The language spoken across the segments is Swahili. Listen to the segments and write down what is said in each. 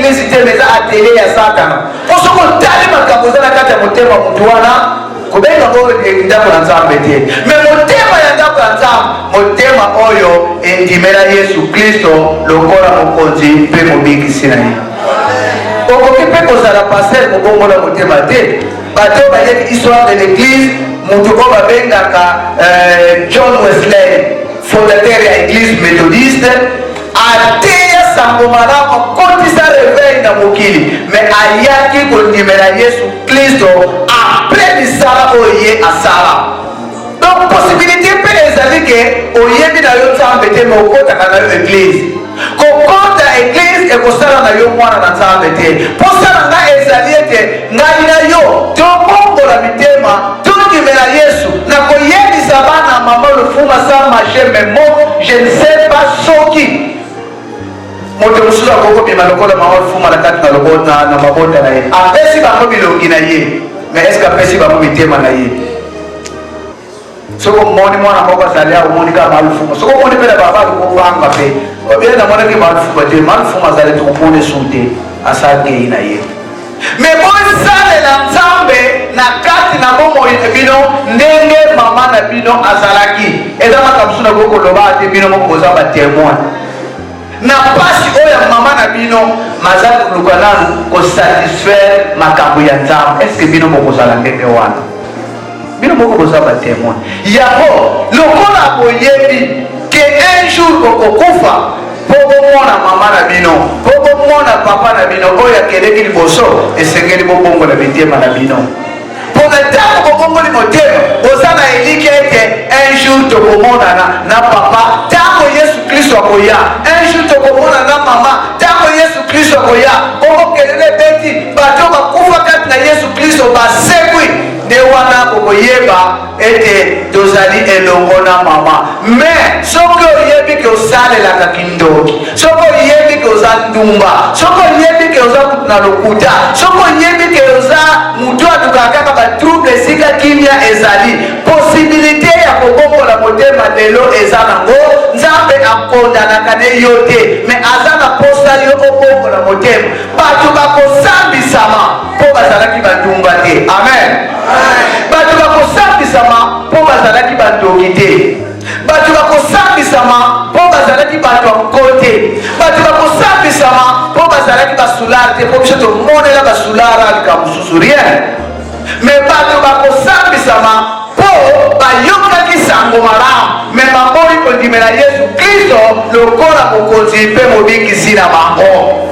église te mais atelier ya Satan. Pour ce qu'on tali makambo za na kati ya motema mutu wana kubenga ngo ndako na Nzambe te. Mais motema ya ndako ya Nzambe, motema oyo endimela Yesu Kristo lokola mokonzi pe mobikisi na ye. Okoki pe kozala pasteur mobongola motema te. Bato bayebi histoire de l'église mutu ko babengaka John Wesley, fondateur ya église méthodiste, ateya sango malamu kotisa réveil na mokili, mais ayaki kondimela Yesu Kristo après misala oye asala. Donc possibilité pe ezali ke oyebi na yo Nzambe te mais okotaka na yo église. Kokota église ekosala na yo mwana na Nzambe te. Posala nga ezali ete ngai na yo tokongola mitema tondimela Yesu na koyebisa bana mama lufuma sa marché mais moi je ne sais pas soki moto mususu akokobima lokola mama lufuma na kati na lobota na mabota na ye apesi bango bilongi na ye mais est ce que apesi bango mitema na ye. Soko moni mwana moko azali awo moni ka malufuma soko moni pela baba ko pe bien na mwana ki malufuma te malufuma azali to moni sute asake ina ye. Mais bon sale la Nzambe na kati na bomo bino ndenge mama na bino azalaki eza makamsu na goko loba te bino moko za ba témoin na pasi oya mama na bino mazali lukananu ko satisfaire makambo ya Nzambe. Est-ce que bino moko zala ndenge wana bino moko kozaba témoin yako lokola boyebi ke un jour okokufa poko mona mama na bino poko mona papa na bino oyo akeleki liboso esengeli bobongo na mitema na bino pona ntango bobongoli motema oza na eliki ete un jour tokomonana na papa ntango Yesu Kristo akoya un jour tokomona na mama ntango Yesu Kristo akoya okokelele beti bato bakufa kati na Yesu Kristo basekwi nde wana kokoyeba ete tozali elongo na mama. Mais soki oyebi ke osalelaka kindoki, soki oyebi ke oza ndumba, soki oyebi ke oza kutu na lokuta, soki oyebi ke oza mutu atukaka kaka batrouble esika kimia ezali, possibilité ya kobongola motema lelo eza nango. Nzambe akondanaka ne yo te mais aza na posa yo obongola motema bato bakosambisama mpo bazalaki bandumba te. Amen. Bato bakosambisama mpo bazalaki bandoki te. Bato bakosambisama mpo bazalaki bato ya nko te. Bato bakosambisama mpo bazalaki basulara te. Po biso tomonela basulara alika mosusu rien. Mais bato bakosambisama mpo bayokaki sango malamu mais bamoni kondimela Yesu Kristo lokola mokonzi mpe mobikisi na bango.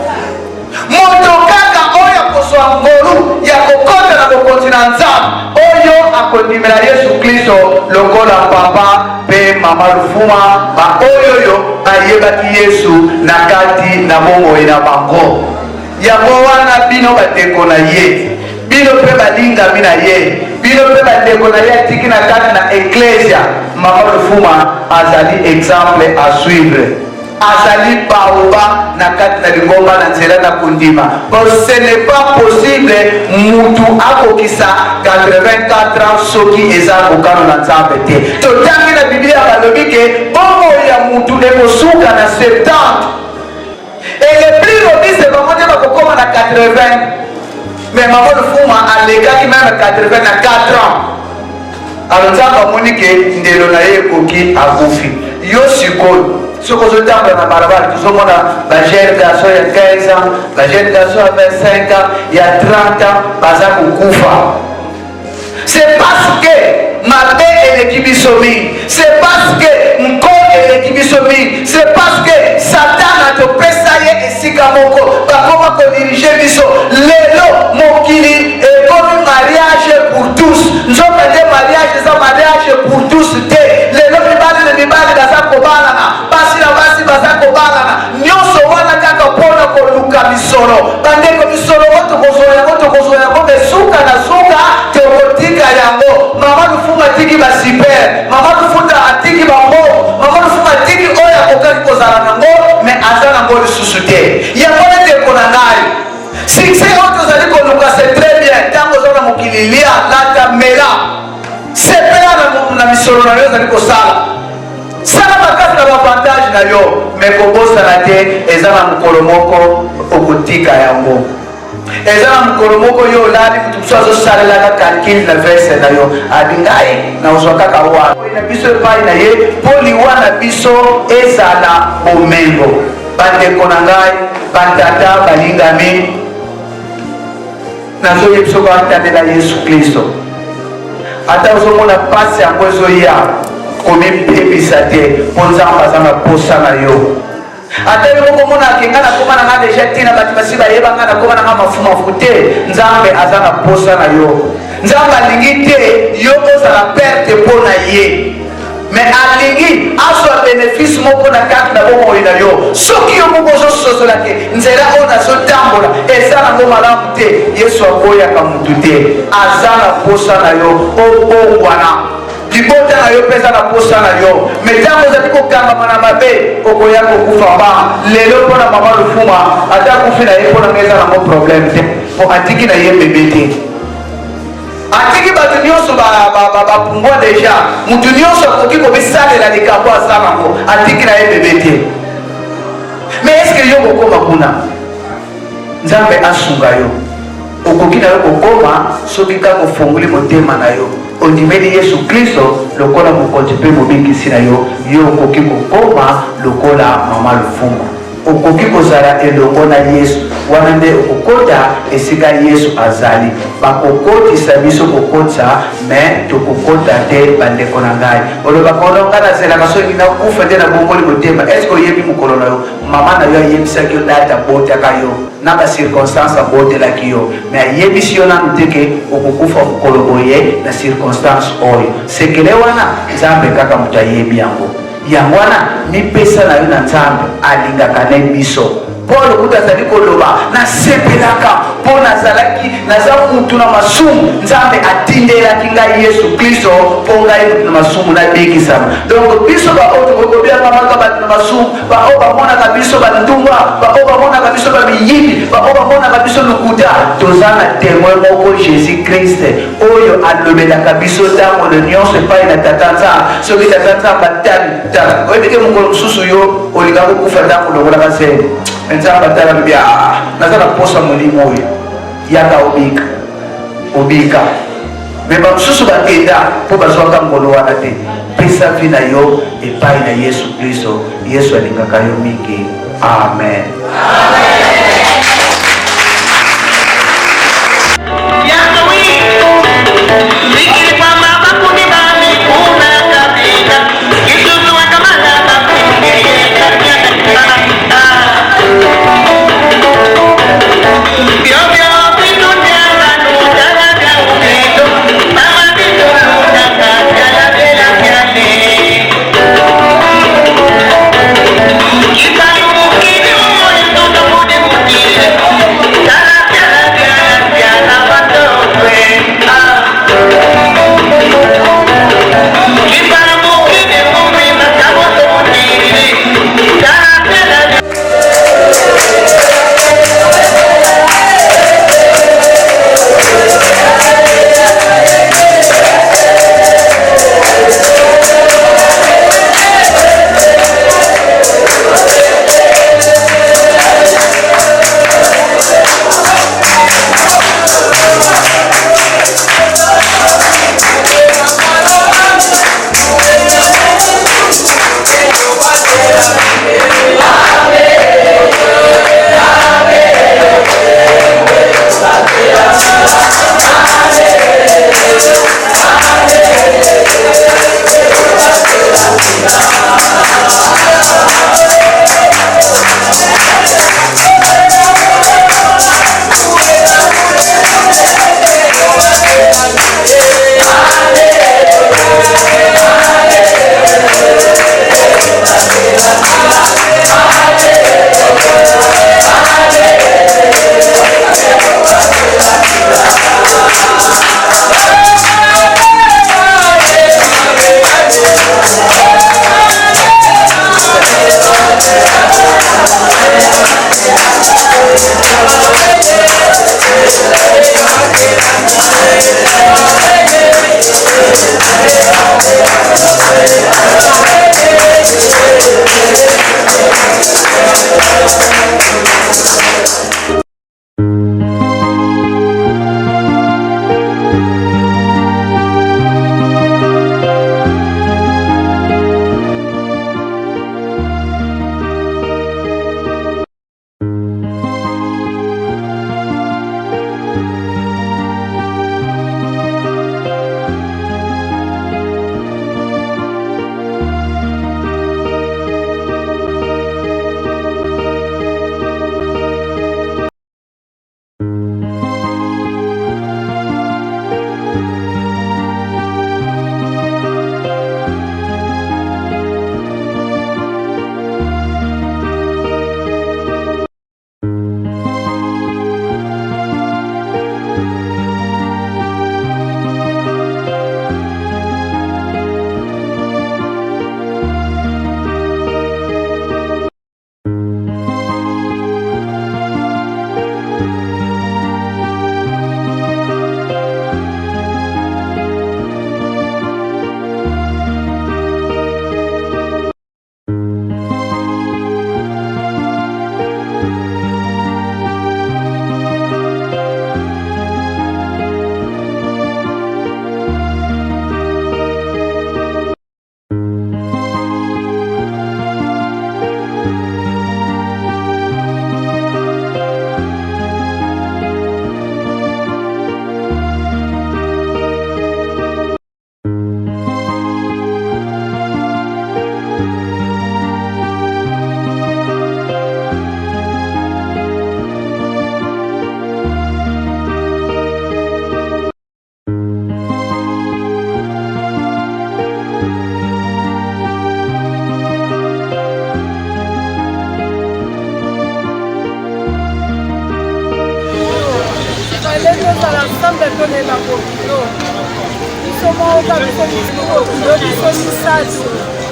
Moto kaka oyo akoswa ngolu ya kokota na bokonzi na Nzambe oyo akondimela Yesu Kristo lokola papa pe mama lufuma ba oyo bayebaki Yesu na kati na bomoi na bango. Yango wana bino bateko na ye bino pe balinga mina ye bino pe bandeko na ye atiki na kati na eklesia mama lufuma azali exemple à suivre. Azali baoba na kati na lingomba na nzela na kundima. Bon, ce n'est pas possible mutu akokisa 84 ans soki eza kokano na Nzambe te. Totangi na Biblia balobi ke bongo ya mutu ekosuka na 70. Et le plus robis c'est vraiment de bakokoma na 80. Mais maman lufuma alekaki même 84 ans. Alors Nzambe amoni ke ndelo na ye koki akufi. Yo sikoyo soko zotamba na barabara tuzomona ba jeune garçon ya 15 ans, ba jeune garçon ya 25 ans, ya 30 ans baza kukufa. C'est parce que mabe eleki biso mingi, c'est parce que nkolo eleki biso mingi, c'est parce que Satan atopesa ye esika moko bakoma kodirige biso. Lelo mokili ekomi mariage pour tous. Nzoka te mariage eza mariage pour tous te. Lelo mibali na mibali baza kobalana, basi na basi baza kobalana, nyonso wana kaka mpona koluka misolo. Bandeko misolo moto kozoya yango mesuka na suka teokotika yango. Mama lufuma tiki ba super, mama lufunda atiki bango, mama lufuma tiki oya kokaki kozala nango mais aza nango lisusu te. Yango nete kona ngai succès oyo tozali koluka c'est très bien ntango ozala mokili lia lata mela sepela na misolo na yo ozali kosala sala makasi na bavantage courage na yo mais kobosana te eza na mokolo moko okotika yango eza na mokolo moko yo olali mutu mosusu azosalelaka calcule na verse na yo abingai nazwa kaka wana na biso epai na ye mpo liwa na biso ezala bomengo. Bandeko na ngai batata balingami nazoyi biso koatandela Yesu Kristo ata ozomona pasi yango ezoya komibebisa te mpo Nzambe aza na posa na yo. Ata yo komona akenga na koma na nga deja tina bato basi bayeba nga na koma na nga mafumafu te Nzambe aza na posa na yo. Nzambe alingi te yo ozala perte mpo na ye mais alingi azwa bénéfice moko na kati na bomoi na yo. Soki yo moko ozososola ke nzela oyo nazotambola eza nango malamu te Yesu akoyaka mutu te aza na posa na yo obongwana libota na yo pesa na posa na yo mais ntango ozali kokangama na mabe okoya kokufa ba lelo mpo na mama Lufuma ata kufi na ye mpo na nga eza nango problème te po atiki na ye bebe te atiki bato nyonso bapumbwa deja mutu nyonso akoki kobisalela likambo aza nango atiki na ye bebe te mais est ce que yo kokoma kuna Nzambe asunga yo okoki na yo kokoma soki kaka ofungoli motema na yo ondimeli Yesu Kristo lokola mokonzi mpe mobikisi na yo yo okoki kokoma lokola mama Lufuma okoki kozala elongo na Yesu wana nde okokota esika Yesu azali bakokotisa biso kokotisa mais tokokota te bandeko na ngai olobaka olonga nazelaka soki nakufa nde nabongoli motema est ce que oyebi mokolo na yo mama na yo ayebisaki yo data abotaka yo na bacirconstance abotelaki yo mais ayebisi yo nanu te ke okokufa mokolo boye na circonstance oyo sekele wana Nzambe kaka moto ayebi yango yango wana mipesa na yo na Nzambe alingaka ne biso Paul kuta azali koloba nasepelaka mpo nazalaki naza mutu na masumu Nzambe atindelaki ngai Yesu Kristo mpo ngai mutu na masumu nabikisama. Donc biso baoyo tokokobiakamaka bato na masumu baoyo bamonaka biso bandumba baoyo bamonaka biso bamiyibi baoyo bamonaka biso lokuta toza na témoin moko Jésus Christ oyo alobelaka biso ntango lo nyonso epai na tata Nzambe soki tata Nzambe atali oyebike mokolo mosusu yo olinga kokufa ntango longolaka zelo Nzambe atala bibi naza na posa molimo oyo yaka obika mais bamosusu bakenda mpo bazwaka ngolo wana te pesa vi na yo epai na Yesu Kristo Yesu alingaka yo mingi. Amen.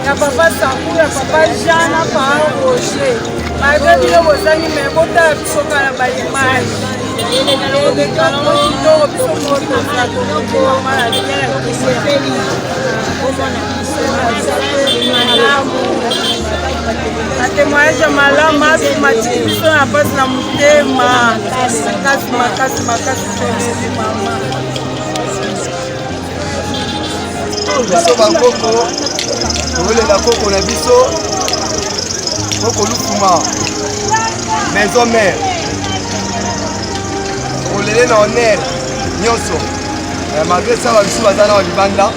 ya papa Sankou, ya papa Jean, na papa Roger. Malgré bino bozangi mais botala biso kala baimage. Kalongo kitoko biso moto zakoma na biere kisepeli. Atemoyage ya malamu afimatiki biso na pasi na motema. Makasi toneli mama. biso bakoko tokolela koko na biso koko lukuma maison mère tokolele na honneur nyonso malgré ça babiso baza na libanda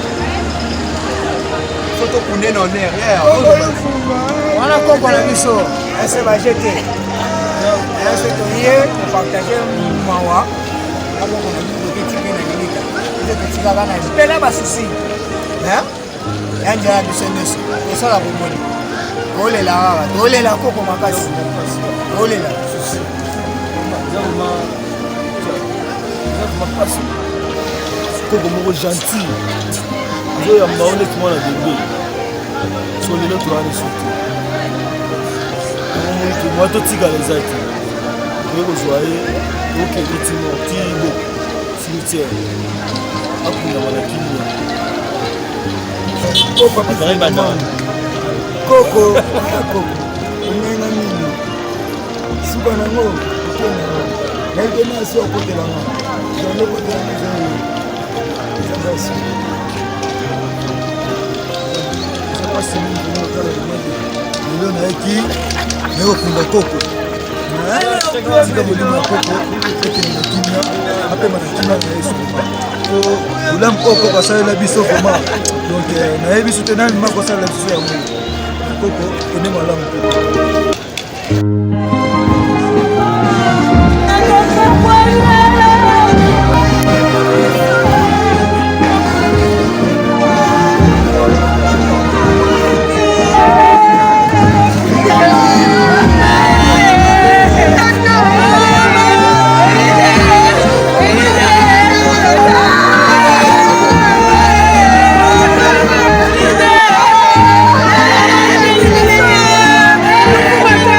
fo tokunde na honneur wana koko na biso ese bajete ese toye kopartage mawa akoko na biso toketike na lilika ete totikaka na mpena basusi yanjala biso nyonso tosala komoni tolela kaka tolela koko makasi tolela koko moko gentil azoyamba oneti mwana bebe so lelo toyani sote omoiki mwa totikala eza te toye kozwa ye tokende timo tibo cimetière akundama na kimia koko ongenga mini suka nango okenango naikena asi okotelanga zando kotelanga ezabasi ezabasi mingi otala limaki lelo nayeki nayokunda koko tika molimo ya koko ekende na kimia apema na kimia na ye suka olamu koko basalela biso vraimen donc nayebi biso te nani mako kosalela biso yango koko ene malamu Come on.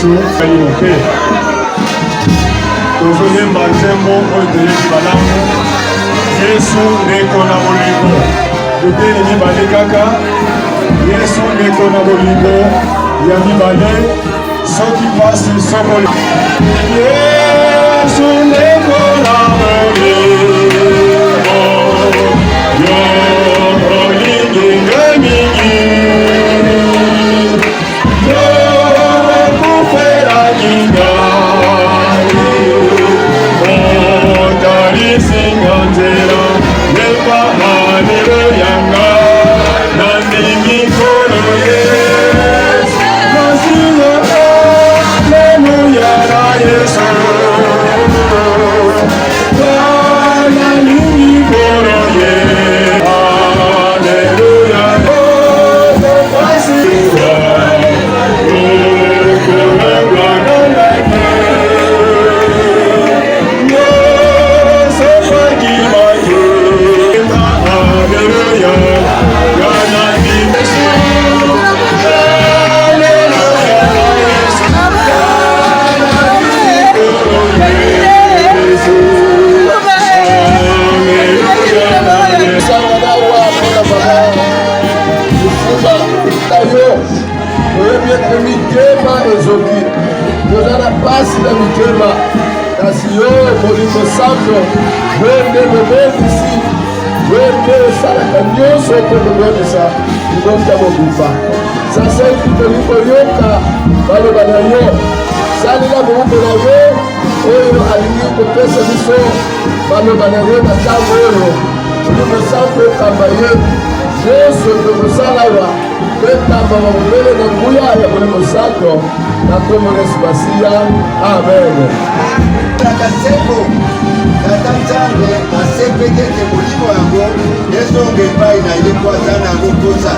biso kalimoke tozonyemba nzembo oyo toyebi malamu Yesu ndeko na bolingo toteli mibale kaka Yesu ndeko na bolingo ya mibale soki pasi sokoli Yesu ndeko na bolingo yo olinginga mingi yo kufera kinga Singanzera, Nepa Hallelujah, Nandingi Koro Yes, Nasinga Hallelujah, Yesu, Nandingi Koro Yes, Hallelujah, Nasinga, mitema ezoki toza na pasi na mitema kasi yo molimo santo wende bobebisi wende osalaka nyonso mpo kobebisa libota mobuba sasa eki tolingi koyoka baloba na yo salela mobubo na yo oyo alingi kopesa biso baloba na yo na ntango oyo molimo santo ekamba ye nyonso tokosalawa betamba bamobele na nguya ya molimo santo na kombo na yesu masiya amen. Kasembo tata nzambe asepeli ete molimo yango ezonga epai na ye po aza na yango koza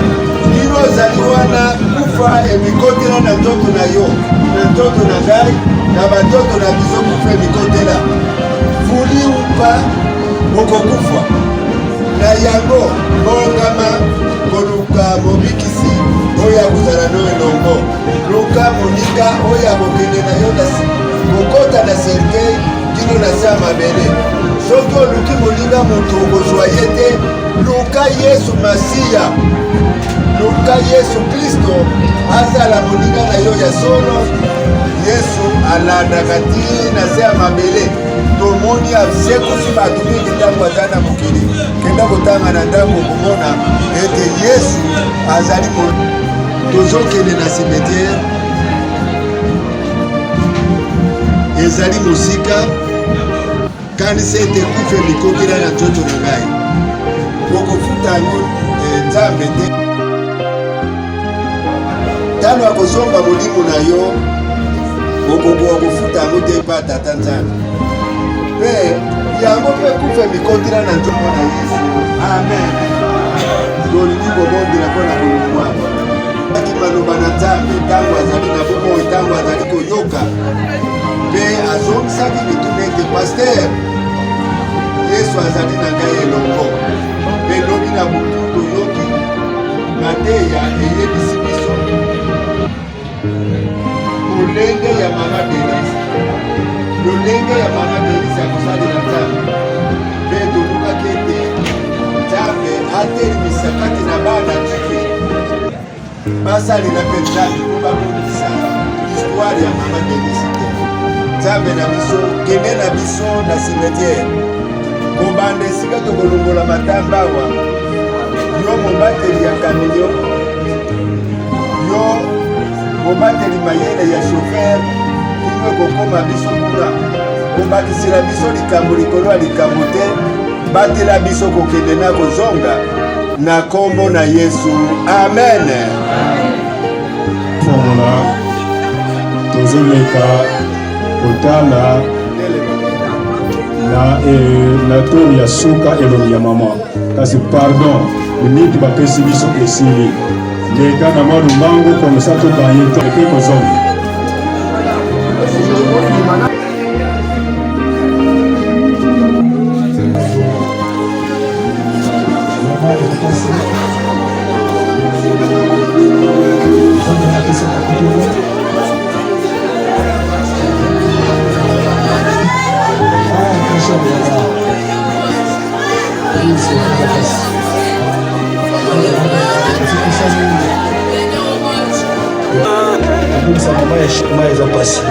bino ozali wana kufa emikotela na nzoto na yo na nzoto na ngai na banzoto na biso kufa emikotela fuli upa okokufa na yango bongama koluka mobikisi oyo akozala no elongo luka monika oyo akokende na yo kokota na serkei kino na se ya mabele soki oluki molinga moto okozwa ye te luka yesu masiya luka yesu kristo azala molinga na yo ya solo yesu alandaka ti na se ya mabele tomoni asekufi bato mingi ntango aza na mokili kenda kotanga na ndako komona ete yesu azali tozokende na cimetière ezali mosika kanisa ete kufa emikokela na nzoto na ngai okofuta yango nzambe te tano akozonga molimo na yo okokoka kofuta yango te mpa tata nzambe mpe yango mpe kufa emikokela na nzoto na yesu amen tolingi kobondela mpo na kolongwa aki maloba na nzambe ntango azali na bomoi ntango azali koyoka mpe azongisaki mituna ete paster yesu azali na ngai elongo mpe lobi na butu toyoki mateya eyebisi biso lolenge ya mama denise lolenge ya mama denise ya kosalela nzambe mpe tolukaki ete nzambe atelemisa kati na bana tike basalela mpe nzambe mpo bamonisa histware ya mama denise te nzambe na biso kende na biso na cimetière kobanda esika tokolongola matamba awa yo mobateli ya kamilio yo mobateli mayele ya shofer kino ekokoma biso kuna kobakisela biso likambo likolo ya likambo te batela biso kokende na kozonga na kombo na yesu amen. fongola tozoleka kotala na toli ya suka elongi ya mama kasi pardon miniti bapesi biso esili leka na mwa lumbango komesa tokanye to epe kozonga Comment ils ont passé?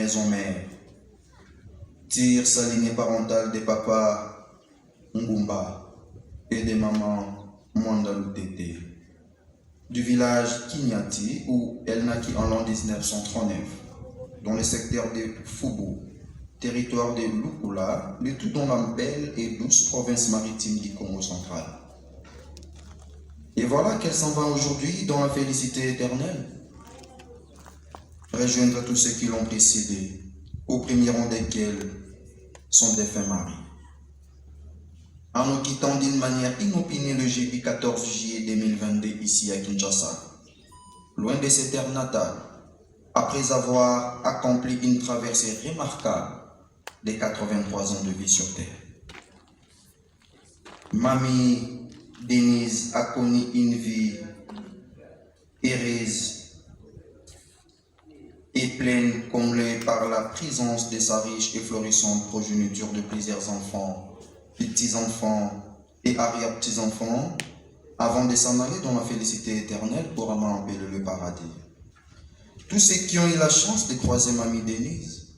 maison mère, tire sa lignée parentale des papas Ngumba et des mamans Mwandalutete, du village Kinyati où elle naquit en l'an 1939, dans le secteur de Fubu, territoire de Lukula, le tout dans la belle et douce province maritime du Congo central. Et voilà qu'elle s'en va aujourd'hui dans la félicité éternelle, rejoindre tous ceux qui l'ont précédé, au premier rang desquels son défunt mari. En nous quittant d'une manière inopinée le jeudi 14 juillet 2022 ici à Kinshasa, loin de ses terres natales, après avoir accompli une traversée remarquable des 83 ans de vie sur terre. Mamie Denise a connu une vie heureuse et pleine, comblée par la présence de sa riche et florissante progéniture de plusieurs enfants, petits-enfants et arrière-petits-enfants, avant de s'en aller dans la félicité éternelle pour amender le paradis. Tous ceux qui ont eu la chance de croiser Mamie Denise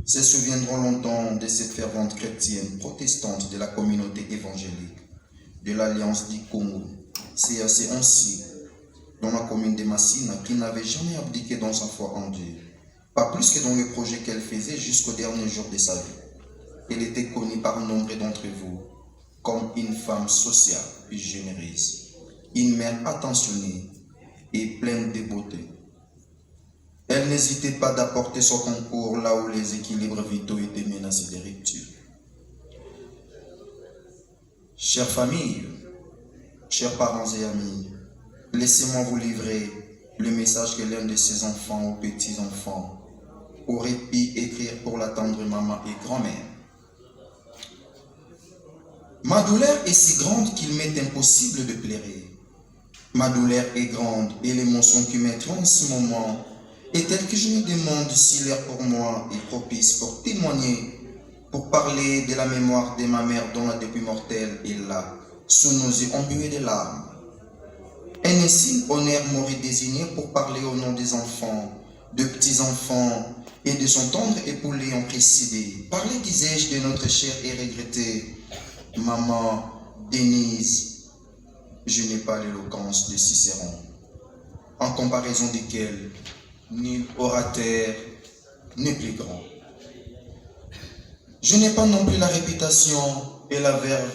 se souviendront longtemps de cette fervente chrétienne protestante de la communauté évangélique de l'Alliance du Congo, CAC ainsi, dans la commune de Massina, qui n'avait jamais abdiqué dans sa foi en Dieu, pas plus que dans le projet qu'elle faisait jusqu'au dernier jour de sa vie. Elle était connue par nombre d'entre vous comme une femme sociale et généreuse, une mère attentionnée et pleine de beauté. Elle n'hésitait pas d'apporter son concours là où les équilibres vitaux étaient menacés de rupture. Chères familles, chers parents et amis, laissez-moi vous livrer le message que l'un de ses enfants ou petits-enfants aurait pu écrire pour la tendre maman et grand-mère. Ma douleur est si grande qu'il m'est impossible de pleurer. Ma douleur est grande et l'émotion qui m'étreint en ce moment est telle que je me demande si l'heure pour moi est propice pour témoigner, pour parler de la mémoire de ma mère dont la dépouille mortelle est là, sous nos yeux embués de larmes. Un insigne honneur m'aurait désigné pour parler au nom des enfants, de petits-enfants et de son tendre époux l'ayant précédé. Parler, disais-je, de notre chère et regrettée maman Denise. Je n'ai pas l'éloquence de Cicéron, en comparaison desquels nul orateur n'est plus grand. Je n'ai pas non plus la réputation et la verve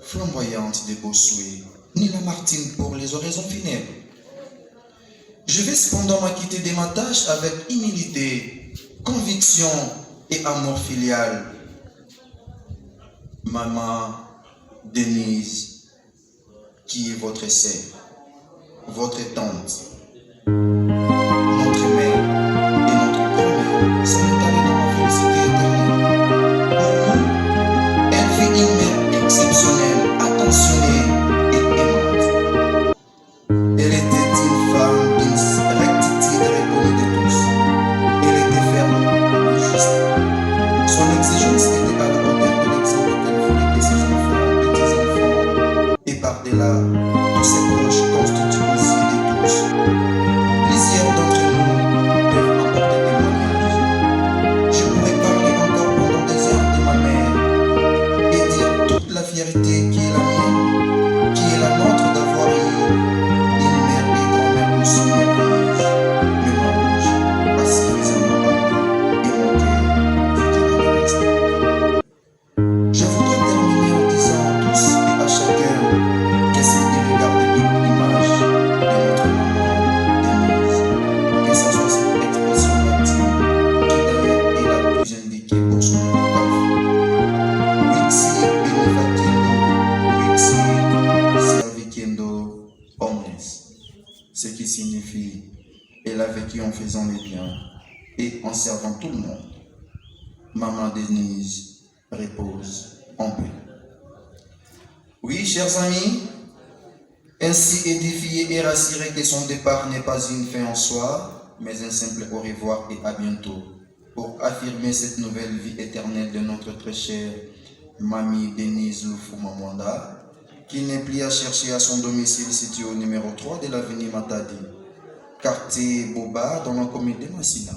flamboyante de Bossuet, ni la Martine pour les oraisons funèbres. Je vais cependant m'acquitter de ma tâche avec humilité, conviction et amour filial. Maman Denise, qui est votre sœur, votre tante, notre mère et notre grand-mère, s'en est allée dans la félicité éternelle. Pour nous, elle fut une mère exceptionnelle, attentionnée et aimante. Elle était une femme d'une rectitude reconnue de tous. Elle était ferme et juste. Son exigence était à la hauteur de l'exemple qu'elle voulait que ses enfants, petits-enfants, et par-delà, tous ses proches constituent aussi de tous. Plusieurs d'entre nous peuvent apporter témoignage. Je pourrais parler encore pendant des heures de ma mère et dire toute la fierté qui est la mienne, qui est la nôtre d'avoir eu une mère et grand-mère aussi merveilleuse. Mais ma bouche a suffisamment parlé et mon cœur vous dira le reste. Je voudrais terminer en disant à tous et à chacun qu'essaie de regarder une image de notre maman Denise, que ce soit cette expression latine qui d'ailleurs est la plus indiquée pour son épitaphe. Vixi benefacendo, vixi serviciendo omnes, ce qui signifie elle a vécu en faisant le bien et en servant tout le monde. Maman Denise repose en paix. Oui, chers amis, ainsi édifié et rassuré que son départ n'est pas une fin en soi, mais un simple au revoir et à bientôt, pour affirmer cette nouvelle vie éternelle de notre très chère Mamie Denise Lufuma Mwanda, qui n'est plus à chercher à son domicile situé au numéro 3 de l'avenue Matadi, quartier Boba, dans la commune de Massina.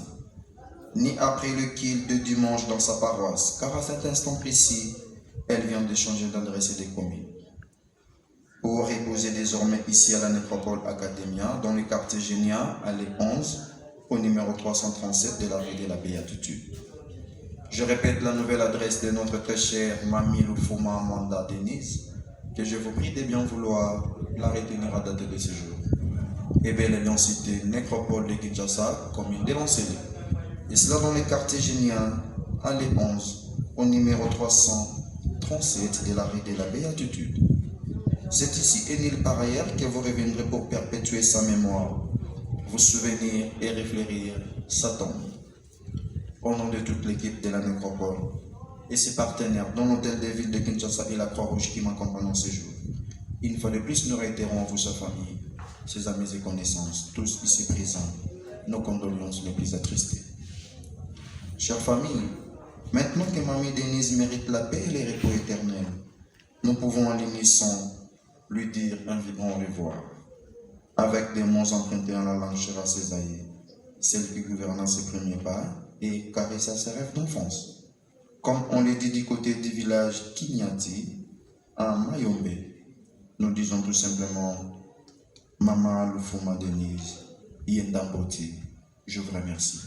ni après le culte de dimanche dans sa paroisse, car à cet instant précis, elle vient de changer d'adresse et de commune. Pour reposer désormais ici à la Nécropole Academia, dans le quartier Génia, à l'E 11, au numéro 337 de la rue de la Béatitude. Je répète la nouvelle adresse de notre très chère Mamie Lufuma Amanda Denise, que je vous prie de bien vouloir la retenir à date de ce jour. Et bel et bien cité Nécropole de Kinshasa, commune de Lancélé. Et cela dans le quartier Génia, à l'E 11, au numéro 337 de la rue de la Béatitude. C'est ici et nulle part ailleurs que vous reviendrez pour perpétuer sa mémoire, vous souvenir et réfléchir sa tombe. Au nom de toute l'équipe de la Nécropole et ses partenaires dans l'hôtel de ville de Kinshasa et la Croix-Rouge qui m'accompagnent en ce jour, une fois de plus, nous réitérons à vous, sa famille, ses amis et connaissances, tous ici présents, nos condoléances les plus attristées. Chère famille, maintenant que Mamie Denise mérite la paix et le repos éternel, nous pouvons en l'unisson lui dire un vibrant au revoir, avec des mots empruntés en la langue chère à Césaïe, celle qui gouverna ses premiers pas et caressa ses rêves d'enfance. Comme on le dit du côté du village Kinyati, à Mayombe, nous disons tout simplement Maman Lufuma Denise, Yendamboti, je vous remercie.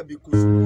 bikusu